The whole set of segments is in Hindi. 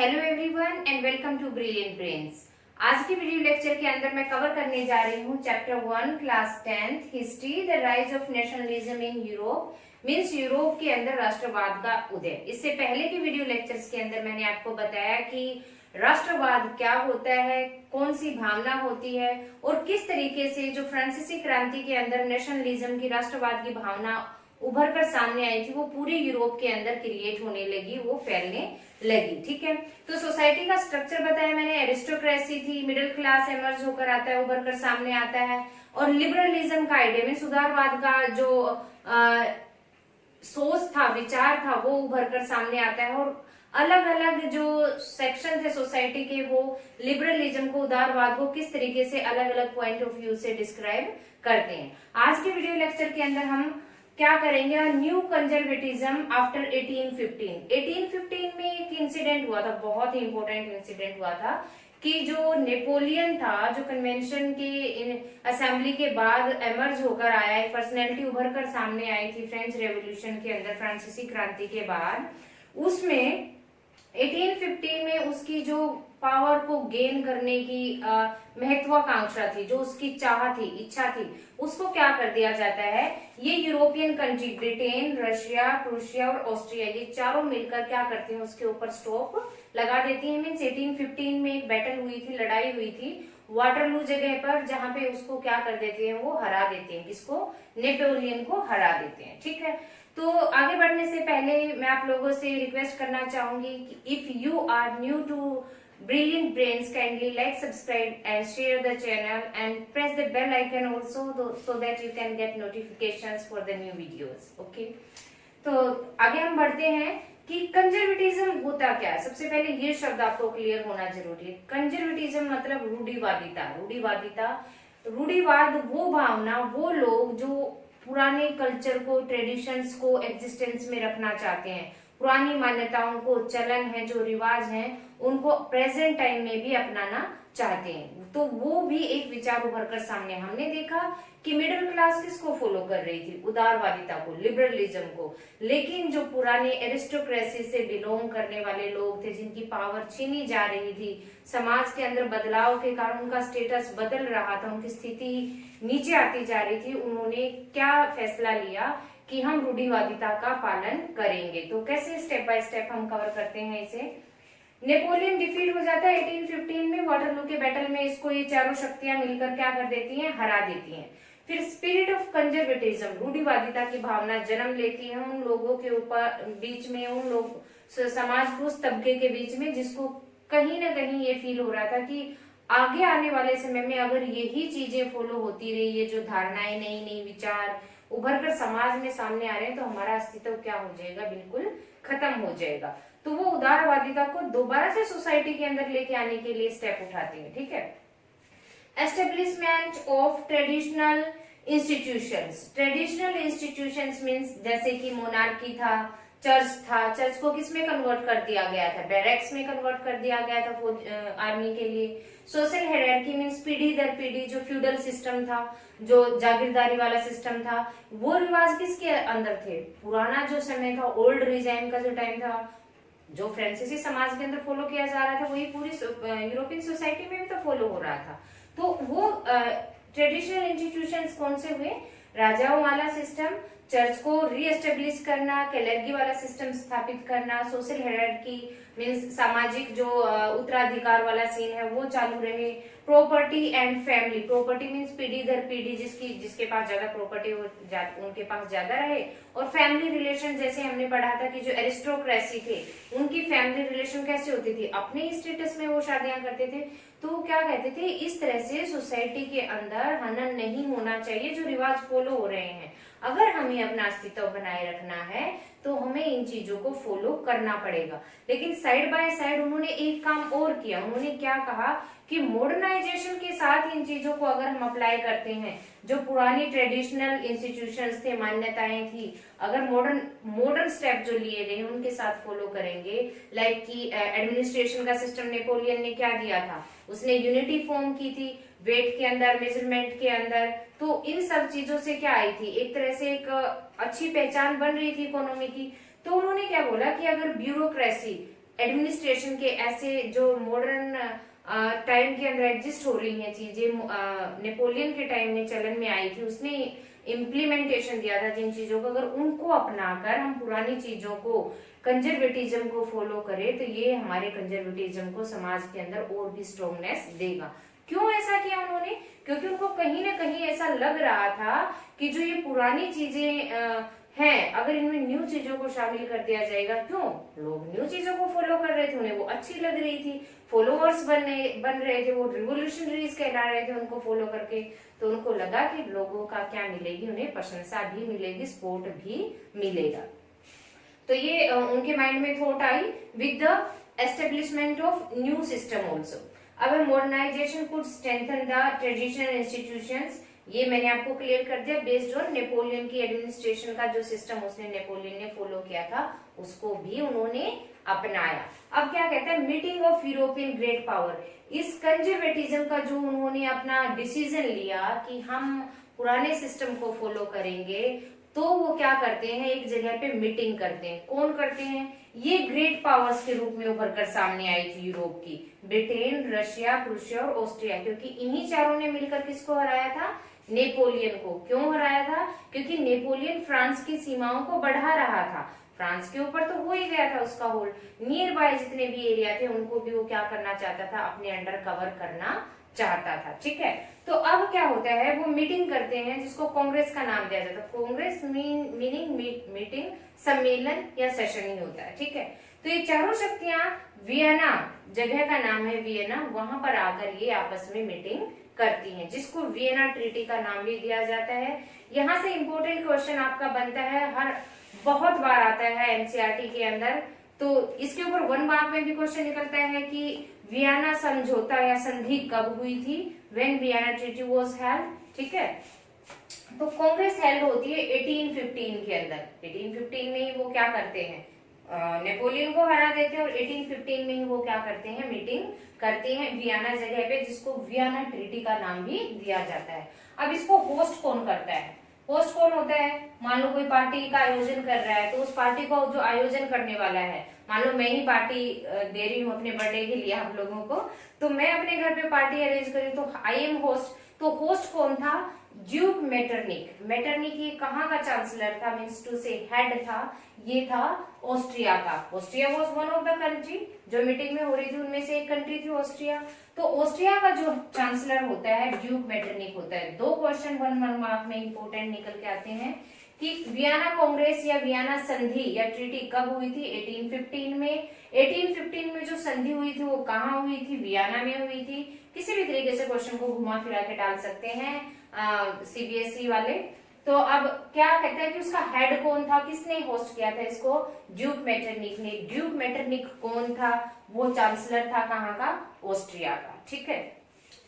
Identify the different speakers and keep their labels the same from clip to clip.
Speaker 1: Hello everyone and welcome to brilliant brains. आज के वीडियो लेक्चर के अंदर मैं कवर करने जा रही हूँ chapter 1 class 10th history the rise of nationalism in Europe means Europe के अंदर राष्ट्रवाद का उदय। इससे पहले के वीडियो लेक्चर्स के अंदर मैंने आपको बताया कि राष्ट्रवाद क्या होता है, कौन सी भावना होती है और किस तरीके से जो फ्रांसीसी क्रांति के अंदर नेशनलिज्म की, राष्ट्रवाद की भावना उभर कर सामने आई थी, वो पूरे यूरोप के अंदर क्रिएट होने लगी, वो फैलने लगी। ठीक है, तो सोसाइटी का स्ट्रक्चर बताया मैंने। एरिस्टोक्रेसी थी, मिडिल क्लास एमर्ज होकर आता है, उभर कर सामने आता है, और लिबरलिज्म का आइडिया में सुधारवाद का जो सोच था, विचार था, वो उभर कर सामने आता है। और अलग अलग जो सेक्शन थे सोसाइटी के, वो लिबरलिज्म को, उदारवाद को किस तरीके से अलग अलग पॉइंट ऑफ व्यू से डिस्क्राइब करते हैं। आज के वीडियो लेक्चर के अंदर हम क्या करेंगे, न्यू कंजर्वेटिज्म आफ्टर 1815। 1815 में एक इंसिडेंट हुआ था, बहुत ही इंपॉर्टेंट इंसिडेंट हुआ था कि जो नेपोलियन था, जो कन्वेंशन के असेंबली के बाद एमर्ज होकर आया, एक पर्सनैलिटी उभर कर सामने आई थी फ्रेंच रेवोल्यूशन के अंदर, फ्रांसीसी क्रांति के बाद। उसमें 1815 में उसकी जो पावर को गेन करने की महत्वाकांक्षा थी, जो उसकी चाह थी, इच्छा थी, उसको क्या कर दिया जाता है, ये European country Britain, Russia, Prussia और ऑस्ट्रिया, ये चारों मिलकर क्या करते हैं, उसके ऊपर स्टॉप लगा देती है। मीन्स 1815 में एक बैटल हुई थी, लड़ाई हुई थी वाटरलू जगह पर, जहां पे उसको क्या कर देते हैं, वो हरा देते हैं। किसको? नेपोलियन को हरा देते हैं। ठीक है, तो आगे बढ़ने से पहले मैं आप लोगों से रिक्वेस्ट करना चाहूंगी कि if you are new to Brilliant Brains, kindly like, subscribe and share the channel and press the bell icon also so that you can get notifications for the new videos. Okay? तो आगे हम बढ़ते हैं कि कंजर्वेटिज्म होता क्या है। सबसे पहले ये शब्द आपको क्लियर होना जरूरी है। कंजर्वेटिज्म मतलब रूढ़िवादिता। रूढ़िवाद वो भावना, वो लोग जो पुराने कल्चर को, ट्रेडिशंस को एग्जिस्टेंस में रखना चाहते हैं, पुरानी मान्यताओं को, चलन है, जो रिवाज हैं, उनको प्रेजेंट टाइम में भी अपनाना चाहते हैं। तो वो भी एक विचार उभर कर सामने हमने देखा कि मिडिल क्लास किसको फॉलो कर रही थी, उदारवादिता को, लिबरलिज्म को। लेकिन जो पुराने एरिस्टोक्रेसी से बिलोंग करने वाले लोग थे, जिनकी पावर छीनी जा रही थी, समाज के अंदर बदलाव के कारण उनका स्टेटस बदल रहा था, उनकी स्थिति नीचे आती जा रही थी, उन्होंने क्या फैसला लिया कि हम रूढ़िवादिता का पालन करेंगे। तो कैसे स्टेप बाय स्टेप हम कवर करते हैं इसे। नेपोलियन डिफीट हो जाता है 1815 में वाटरलू के बैटल में। इसको ये चारों शक्तियां मिलकर क्या कर देती हैं, हरा देती हैं। फिर स्पिरिट ऑफ कंजर्वेटिज्म, रूढ़िवादिता की भावना जन्म लेती है उन लोगों के ऊपर, बीच में, उन लोग समाज के उस तबके के बीच में, जिसको कहीं ना कहीं ये फील हो रहा था कि आगे आने वाले समय में अगर यही चीजें फॉलो होती रही, ये जो धारणाएं, नई नई विचार उभर कर समाज में सामने आ रहे हैं, तो हमारा अस्तित्व क्या हो जाएगा, बिल्कुल खत्म हो जाएगा। तो वो उदारवादिता को दोबारा से सोसाइटी के अंदर लेके आने के लिए स्टेप उठाते हैं। ठीक है, establishment of traditional institutions. Traditional institutions means जैसे कि मोनार्की था, चर्च था। चर्च को किस में कन्वर्ट कर दिया गया था, बैरक्स में कन्वर्ट कर दिया गया था आर्मी के लिए। सोशल हायरार्की मीन्स पीढ़ी दर पीढ़ी जो फ्यूडल सिस्टम था, जो जागीरदारी वाला सिस्टम था, वो रिवाज किसके अंदर थे, पुराना जो समय था, ओल्ड रिजाइम का जो टाइम था, जो फ्रांसीसी समाज के अंदर फॉलो किया जा रहा था, वही पूरी यूरोपियन सोसाइटी में भी तो फॉलो हो रहा था। तो वो ट्रेडिशनल इंस्टीट्यूशंस कौन से हुए, राजाओं वाला सिस्टम, चर्च को रीएस्टेब्लिश करना, कैलर्गी वाला सिस्टम स्थापित करना, सोशल हायरार्की मीन्स सामाजिक जो उत्तराधिकार वाला सीन है वो चालू रहे, property and family. Property means पीढ़ी दर पीढ़ी जिसके पास ज्यादा प्रॉपर्टी हो उनके पास ज्यादा रहे, और फैमिली रिलेशन जैसे हमने पढ़ा था कि जो एरिस्टोक्रेसी थे, उनकी फैमिली रिलेशन कैसे होती थी, अपने स्टेटस में वो शादियां करते थे। तो क्या कहते थे, इस तरह से सोसाइटी के अंदर हनन नहीं होना चाहिए, जो रिवाज फॉलो हो रहे हैं। अगर हमें अपना अस्तित्व बनाए रखना है तो हमें इन चीजों को फॉलो करना पड़ेगा। लेकिन साइड बाय साइड उन्होंने एक काम और किया। उन्होंने क्या कहा कि मॉडर्नाइजेशन के साथ इन चीजों को अगर हम अप्लाई करते हैं, जो पुरानी ट्रेडिशनल इंस्टीट्यूशंस थे, मान्यताएं थी, अगर मॉडर्न स्टेप जो लिए गए उनके साथ फॉलो करेंगे, लाइक कि एडमिनिस्ट्रेशन का सिस्टम नेपोलियन ने क्या दिया था, उसने यूनिटी फॉर्म की थी वेट के अंदर, मेजरमेंट के अंदर। तो इन सब चीजों से क्या आई थी, एक तरह से एक अच्छी पहचान बन रही थी इकोनॉमी की। तो उन्होंने क्या बोला कि अगर ब्यूरोक्रेसी एडमिनिस्ट्रेशन के ऐसे जो मॉडर्न टाइम के अंदर एग्जिस्ट हो रही हैं चीजें, नेपोलियन के टाइम में चलन में आई थी, उसने इम्प्लीमेंटेशन दिया था जिन चीजों को, अगर उनको अपनाकर हम पुरानी चीजों को, कंजर्वेटिज्म को फॉलो करें तो ये हमारे कंजर्वेटिज्म को समाज के अंदर और भी स्ट्रॉन्गनेस देगा। क्यों ऐसा किया उन्होंने? क्योंकि उनको कहीं ना कहीं ऐसा लग रहा था कि जो ये पुरानी चीजें हैं, अगर इनमें न्यू चीजों को शामिल कर दिया जाएगा, क्यों लोग न्यू चीजों को फॉलो कर रहे थे, उन्हें वो अच्छी लग रही थी, फॉलोअर्स बन रहे थे, वो रिवोल्यूशनरीज कहला रहे थे उनको फॉलो करके, तो उनको लगा कि लोगों का क्या मिलेगी, उन्हें प्रशंसा भी मिलेगी, सपोर्ट भी मिलेगा। तो ये उनके माइंड में थॉट आई with the establishment of new system also. अब modernisation could strengthen the traditional institutions, ये मैंने आपको क्लियर कर दिया, बेस्ड ऑन नेपोलियन की एडमिनिस्ट्रेशन का जो सिस्टम उसने नेपोलियन ने फॉलो किया था उसको भी उन्होंने अपनाया। अब क्या कहता है, meeting of European great power, इस कंजर्वेटिज्म का जो उन्होंने अपना डिसीजन लिया कि हम पुराने सिस्टम को फॉलो करेंगे, तो वो क्या करते हैं, एक जगह पे मीटिंग करते हैं। कौन करते हैं? ये ग्रेट पावर्स के रूप में उभर कर सामने आई थी यूरोप की, ब्रिटेन, रशिया, प्रूशिया और ऑस्ट्रिया, क्योंकि इन्हीं चारों ने मिलकर किसको हराया था? नेपोलियन को। क्यों हराया था? क्योंकि नेपोलियन फ्रांस की सीमाओं को बढ़ा रहा था, फ्रांस के ऊपर तो हो ही गया था उसका होल्ड, नियर बाय जितने भी एरिया थे उनको भी वो क्या करना चाहता था, अपने अंडर कवर करना चाहता था। ठीक है, तो अब क्या होता है, वो मीटिंग करते हैं जिसको कांग्रेस का नाम दिया जाता है। कांग्रेस मीनिंग मीटिंग, सम्मेलन या सेशन ही होता है। ठीक है, तो ये चारों शक्तियां वियना, जगह का नाम है वियना, वहां पर आकर ये आपस में मीटिंग करती हैं, जिसको वियना ट्रीटी का नाम भी दिया जाता है। यहाँ से इंपॉर्टेंट क्वेश्चन आपका बनता है, हर बहुत बार आता है एनसीईआरटी के अंदर, तो इसके ऊपर 1 मार्क में भी क्वेश्चन निकलता है कि वियना समझौता या संधि कब हुई थी, when Vienna treaty was held. ठीक है, तो कांग्रेस हेल्ड होती है 1815 के अंदर। 1815 में ही वो क्या करते हैं, नेपोलियन को हरा देते हैं, और 1815 में ही वो क्या करते हैं, मीटिंग करते हैं वियना जगह पे, जिसको वियना ट्रीटी का नाम भी दिया जाता है। अब इसको होस्ट कौन करता है? होस्ट कौन होता है? मान लो कोई पार्टी का आयोजन कर रहा है, तो उस पार्टी को जो आयोजन करने वाला है, मान लो मैं ही पार्टी दे रही हूँ अपने बर्थडे के लिए आप लोगों को, तो मैं अपने घर पे पार्टी अरेंज करी, तो आई एम होस्ट। तो होस्ट कौन था? Duke Metternich. मेटरनिक ये कहाँ का चांसलर था, मीन्स टू से हेड था, ये था ऑस्ट्रिया का। Austria was one of the country, जो मीटिंग में हो रही थी उनमें से एक कंट्री थी ऑस्ट्रिया। तो ऑस्ट्रिया का जो चांसलर होता है ड्यूक मेटरनिक होता है। 2 क्वेश्चन 1 मार्क में इंपोर्टेंट निकल के आते हैं कि वियना कांग्रेस या वियना संधि या ट्रीटी कब हुई थी? 1815 में। 1815 में जो संधि हुई थी वो कहाँ हुई थी? वियना में हुई थी। किसी भी तरीके से क्वेश्चन को घुमा फिरा के डाल सकते हैं सीबीएसई वाले। तो अब क्या कहता है कि उसका हेड कौन था, किसने होस्ट किया था इसको? ड्यूक मेटरनिक ने। ड्यूक मेटरनिक कौन था? वो चांसलर था कहाँ का? ऑस्ट्रिया का। ठीक है,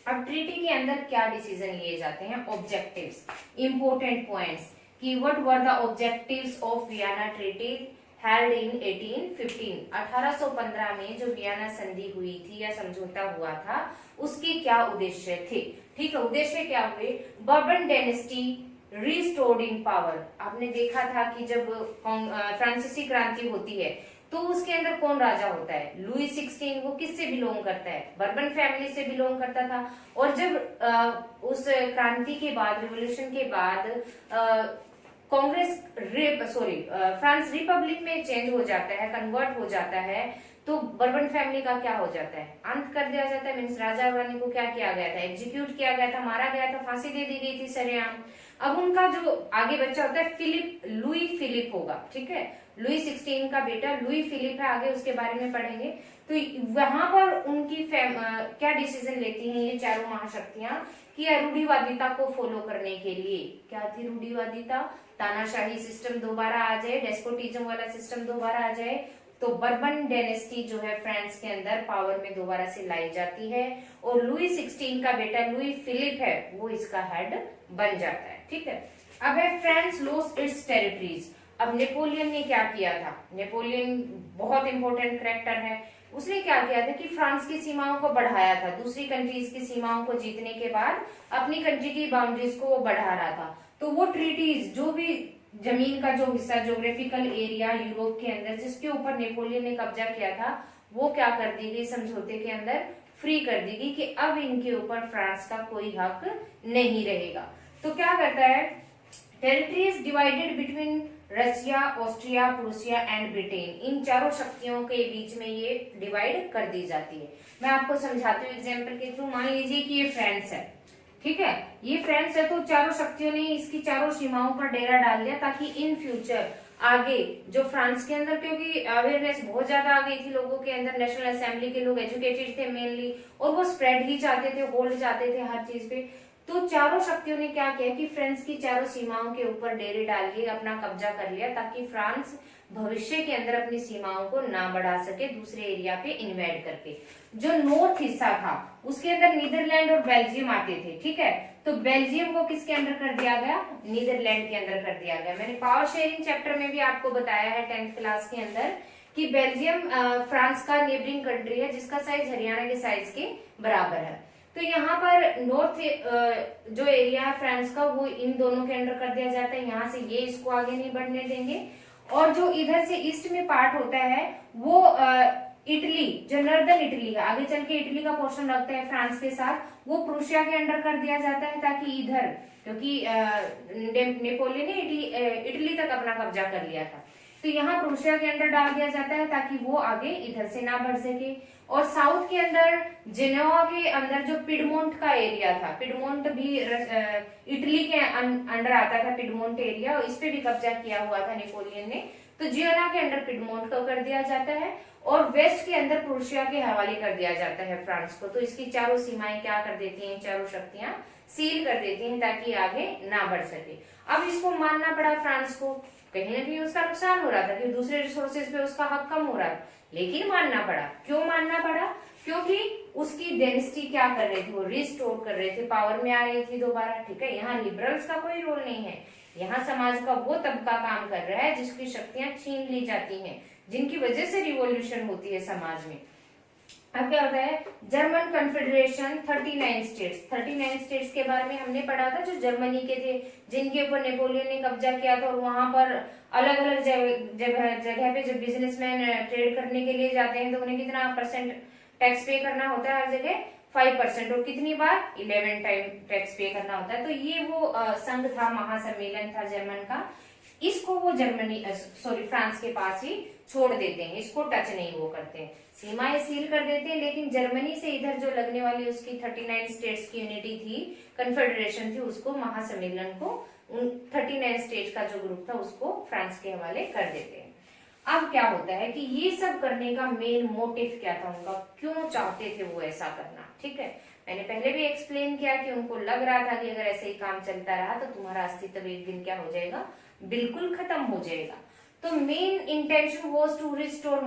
Speaker 1: अब ट्रीटी के अंदर क्या डिसीजन लिए जाते हैं? ऑब्जेक्टिव्स, इंपोर्टेंट पॉइंट्स कि what were the objectives of Vienna treaty held in 1815। 1815 में जो वियना संधि हुई थी या समझौता हुआ था, उसके क्या उद्देश्य थे? ठीक है, उद्देश्य क्या हुए? बर्बन डायनेस्टी रिस्टोर्ड इन पावर। आपने देखा था कि जब फ्रांसीसी क्रांति होती है तो उसके अंदर कौन राजा होता है? लुई 16। वो किससे बिलोंग करता है? बर्बन फैमिली से बिलोंग करता था। और जब उस क्रांति के बाद, रिवोल्यूशन के बाद कांग्रेस फ्रांस रिपब्लिक में चेंज हो जाता है, कन्वर्ट हो जाता है, तो बर्बन फैमिली का क्या हो जाता है? अंत कर दिया जाता है। मीन्स राजा रानी को क्या किया गया था? एग्जीक्यूट किया गया था, मारा गया था, फांसी दे दी गई थी सरेआम। अब उनका जो आगे बच्चा होता है लुई फिलिप होगा। ठीक है, लुई 16 का बेटा लुई फिलिप है, आगे उसके बारे में पढ़ेंगे। तो वहां पर उनकी क्या डिसीजन लेती हैं ये चारों महाशक्तियां कि रूढ़िवादिता को फॉलो करने के लिए, क्या थी रूढ़िवादिता? तानाशाही सिस्टम दोबारा आ जाए, डेस्पोटिज्म वाला सिस्टम दोबारा आ जाए, तो बर्बन डायनेस्टी जो है फ्रांस के अंदर पावर में दोबारा से लाई जाती है, और लुई 16 का बेटा लुई फिलिप है वो इसका हेड बन जाता है। ठीक है, अब है फ्रांस लॉस्ट इट्स टेरिटरीज। अब नेपोलियन ने क्या किया था? नेपोलियन बहुत इंपॉर्टेंट कैरेक्टर है। उसने क्या किया था कि फ्रांस की सीमाओं को बढ़ाया था, दूसरी कंट्रीज की सीमाओं को जीतने के बाद अपनी कंट्री की बाउंड्रीज को वो बढ़ा रहा था। तो वो ट्रीटीज, जो भी जमीन का जो हिस्सा, ज्योग्राफिकल एरिया यूरोप के अंदर जिसके ऊपर नेपोलियन ने कब्जा किया था, वो क्या कर दी गई समझौते के अंदर, फ्री कर दी गई कि अब इनके ऊपर फ्रांस का कोई हक नहीं रहेगा। तो क्या करता है, territories divided between Russia, Austria, Prussia and Britain, इन चारों शक्तियों के बीच में ये डिवाइड कर दी जाती है। मैं आपको समझाती हूँ एग्जाम्पल के थ्रू। मान लीजिए कि ये फ्रांस है, ठीक है, ये फ्रांस है, तो चारों शक्तियों ने इसकी चारों सीमाओं पर डेरा डाल दिया ताकि इन फ्यूचर आगे जो फ्रांस के अंदर, क्योंकि अवेयरनेस बहुत ज्यादा आ गई थी लोगों के अंदर, नेशनल असेंबली के लोग एजुकेटेड थे मेनली, और वो स्प्रेड ही चाहते थे, होल्ड चाहते थे हर चीज पे। तो चारों शक्तियों ने क्या किया कि फ्रांस की चारों सीमाओं के ऊपर डेरे डाल लिए, अपना कब्जा कर लिया, ताकि फ्रांस भविष्य के अंदर अपनी सीमाओं को ना बढ़ा सके दूसरे एरिया पे इन्वेड करके। जो नॉर्थ हिस्सा था उसके अंदर नीदरलैंड और बेल्जियम आते थे, ठीक है, तो बेल्जियम को किसके अंदर कर दिया गया, नीदरलैंड के अंदर कर दिया गया। मैंने पावर शेयरिंग चैप्टर में भी आपको बताया है 10th क्लास के अंदर कि बेल्जियम फ्रांस का नेबरिंग कंट्री है जिसका साइज हरियाणा के साइज के बराबर है। तो यहाँ पर नॉर्थ जो एरिया है फ्रांस का वो इन दोनों के अंडर कर दिया जाता है, यहाँ से ये इसको आगे नहीं बढ़ने देंगे। और जो इधर से ईस्ट में पार्ट होता है वो इटली, जो नॉर्दर्न इटली का, आगे चल के इटली का पोर्शन लगता है फ्रांस के साथ, वो प्रूशिया के अंडर कर दिया जाता है, ताकि इधर, क्योंकि नेपोलियन ने इटली तक अपना कब्जा कर लिया था, तो यहाँ प्रूशिया के अंडर डाल दिया जाता है ताकि वो आगे इधर से ना बढ़ सके। और साउथ के अंदर जेनोवा के अंदर जो पिडमोंट का एरिया था, पिडमोंट भी इटली के अंडर आता था, पिडमोंट एरिया, और इस पे भी कब्जा किया हुआ था नेपोलियन ने, तो जियोना के अंडर पिडमोंट को कर दिया जाता है और वेस्ट के अंदर प्रूशिया के हवाले कर दिया जाता है फ्रांस को। तो इसकी चारों सीमाएं क्या कर देती हैं, चारों शक्तियां सील कर देती हैं ताकि आगे ना बढ़ सके। अब इसको मानना पड़ा फ्रांस को, कहीं ना कहीं उसका नुकसान हो रहा था कि दूसरे रिसोर्सेज पे उसका हक कम हो रहा था, लेकिन मानना पड़ा। क्यों मानना पड़ा, क्योंकि उसकी डेनिसिटी क्या कर रहे थे, वो रिस्टोर कर रहे थे, पावर में आ रही थी दोबारा, ठीक है। यहाँ लिबरल्स का कोई रोल नहीं है, यहाँ समाज का वो तबका काम कर रहा है जिसकी शक्तियां छीन ली जाती हैं, जिनकी वजह से रिवॉल्यूशन होती है समाज में। अब क्या होता है, जर्मन कन्फेडरेशन 39 स्टेट्स, 39 स्टेट्स के बारे में हमने पढ़ा था, जो जर्मनी के थे, जिनके ऊपर नेपोलियन ने कब्जा किया था, और वहां पर अलग अलग जगह पे जब बिजनेसमैन ट्रेड करने के लिए जाते हैं तो उन्हें कितना परसेंट टैक्स पे करना होता है, हर जगह 5%, और कितनी बार 11 टाइम टैक्स पे करना होता है। तो ये वो संघ था, महासम्मेलन था जर्मन का, इसको वो फ्रांस के पास ही छोड़ देते हैं, इसको टच नहीं वो करते हैं, सीमाएं सील कर देते हैं। लेकिन जर्मनी से इधर जो लगने वाली उसकी 39 स्टेट्स की यूनिटी थी, कन्फेडरेशन थी, उसको महासम्मेलन को, उन 39 स्टेट्स का जो ग्रुप था उसको फ्रांस के हवाले कर देते हैं। अब क्या होता है कि ये सब करने का मेन मोटिव क्या था उनका, क्यों चाहते थे वो ऐसा करना, ठीक है। मैंने पहले भी एक्सप्लेन किया कि उनको लग रहा था कि अगर ऐसे ही काम चलता रहा तो तुम्हारा अस्तित्व एक दिन क्या हो जाएगा, बिल्कुल खत्म हो जाएगा। तो main intention was to restore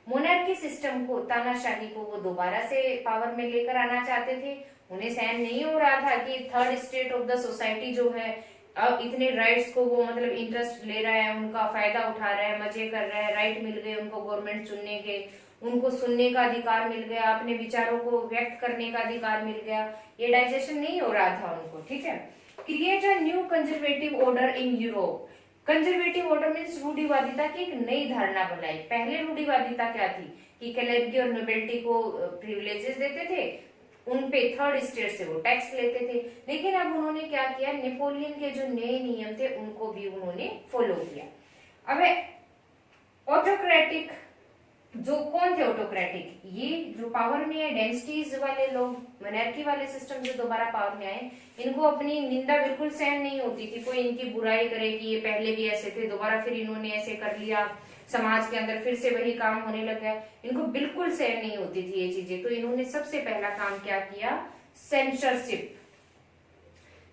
Speaker 1: monarchy system को, तानाशाही को वो दोबारा से पावर में लेकर आना चाहते थे। उन्हें सहन नहीं हो रहा था कि third state of the society जो है अब इतने राइट्स को वो मतलब इंटरेस्ट ले रहा है, उनका फायदा उठा रहा है, मजे कर रहा है, राइट मिल गए उनको गवर्नमेंट चुनने के, उनको सुनने का अधिकार मिल गया, अपने विचारों को व्यक्त करने का अधिकार मिल गया, ये डाइजेशन नहीं हो रहा था उनको, ठीक है। Create a new conservative order in Europe. Conservative order means रूढ़िवादिता की एक नई धारणा बनाई। पहले रूढ़िवादिता क्या थी कि क्लेरिटी और नोबेलिटी को प्रिविलेजेस देते थे, उनपे थर्ड स्टेट से वो टैक्स लेते थे। लेकिन अब उन्होंने क्या किया, नेपोलियन के जो नए नियम थे उनको भी उन्होंने फॉलो किया। अब ऑटोक्रेटिक, जो कौन थे ऑटोक्रेटिक, ये जो पावर में है डेंसिटीज वाले लोग, मोनार्की वाले सिस्टम जो दोबारा पावर में आए, इनको अपनी निंदा बिल्कुल सहन नहीं होती थी, कोई इनकी बुराई करे कि ये पहले भी ऐसे थे, दोबारा फिर इन्होंने ऐसे कर लिया, समाज के अंदर फिर से वही काम होने लग गया, इनको बिल्कुल सहन नहीं होती थी ये चीजें। तो इन्होंने सबसे पहला काम क्या किया,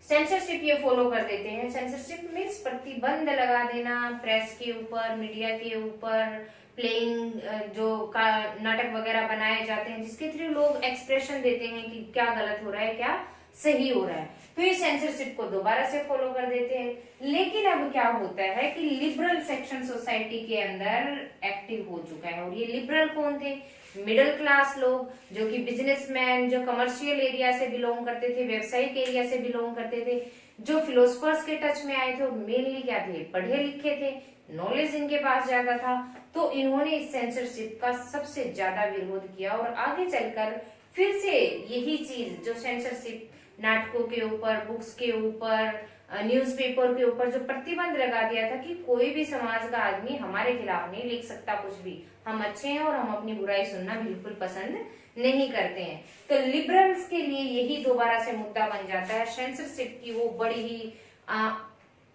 Speaker 1: सेंसरशिप ये फॉलो कर देते हैं। सेंसरशिप मीन्स प्रतिबंध लगा देना प्रेस के ऊपर, मीडिया के ऊपर, प्लेइंग जो नाटक वगैरह बनाए जाते हैं जिसके थ्रू लोग एक्सप्रेशन देते हैं कि क्या गलत हो रहा है, क्या सही हो रहा है, तो ये सेंसरशिप को दोबारा से फॉलो कर देते हैं। लेकिन अब क्या होता है कि लिबरल सेक्शन सोसाइटी के अंदर एक्टिव हो चुका है, और ये लिबरल कौन थे, मिडिल क्लास लोग, जो कि बिजनेसमैन, जो कमर्शियल एरिया से बिलोंग करते थे, व्यावसायिक एरिया से बिलोंग करते थे, जो फिलोसफर्स के टच में आए थे, और मेनली क्या थे, पढ़े लिखे थे, नॉलेज इनके पास ज्यादा था, तो इन्होंने इस सेंसरशिप का सबसे ज्यादा विरोध किया और आगे चलकर फिर से यही चीज जो सेंसरशिप नाटकों के ऊपर, बुक्स के ऊपर, न्यूज़पेपर के ऊपर जो प्रतिबंध लगा दिया था कि कोई भी समाज का आदमी हमारे खिलाफ नहीं लिख सकता कुछ भी, हम अच्छे हैं और हम अपनी बुराई सुनना बिल्कुल पसंद नहीं करते हैं। तो लिबरल्स के लिए यही दोबारा से मुद्दा बन जाता है। सेंसरशिप की वो बड़ी ही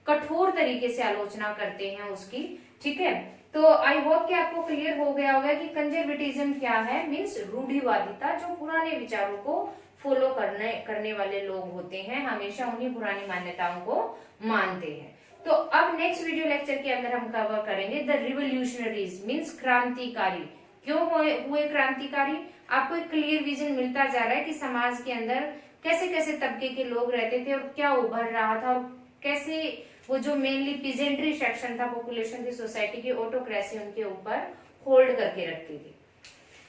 Speaker 1: कठोर तरीके से आलोचना करते हैं उसकी। ठीक है, तो आई होप कि आपको क्लियर हो गया होगा कि कंजर्वेटिज्म क्या है। मीन्स रूढ़िवादिता, जो पुराने विचारों को फॉलो करने वाले लोग होते हैं, हमेशा उन्हीं पुरानी मान्यताओं को मानते हैं। तो अब नेक्स्ट वीडियो लेक्चर के अंदर हम कवर करेंगे द रिवोल्यूशनरीज, मीन्स क्रांतिकारी। क्यों हुए क्रांतिकारी? आपको एक क्लियर विजन मिलता जा रहा है कि समाज के अंदर कैसे कैसे तबके के लोग रहते थे और क्या उभर रहा था, और कैसे वो जो मेनली पीजेंट्री सेक्शन था पॉपुलेशन की, सोसाइटी की ऑटोक्रेसी उनके ऊपर होल्ड करके रखती थी।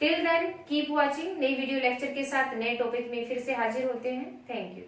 Speaker 1: Till then keep watching. नई वीडियो लेक्चर के साथ नए टॉपिक में फिर से हाजिर होते हैं। Thank you.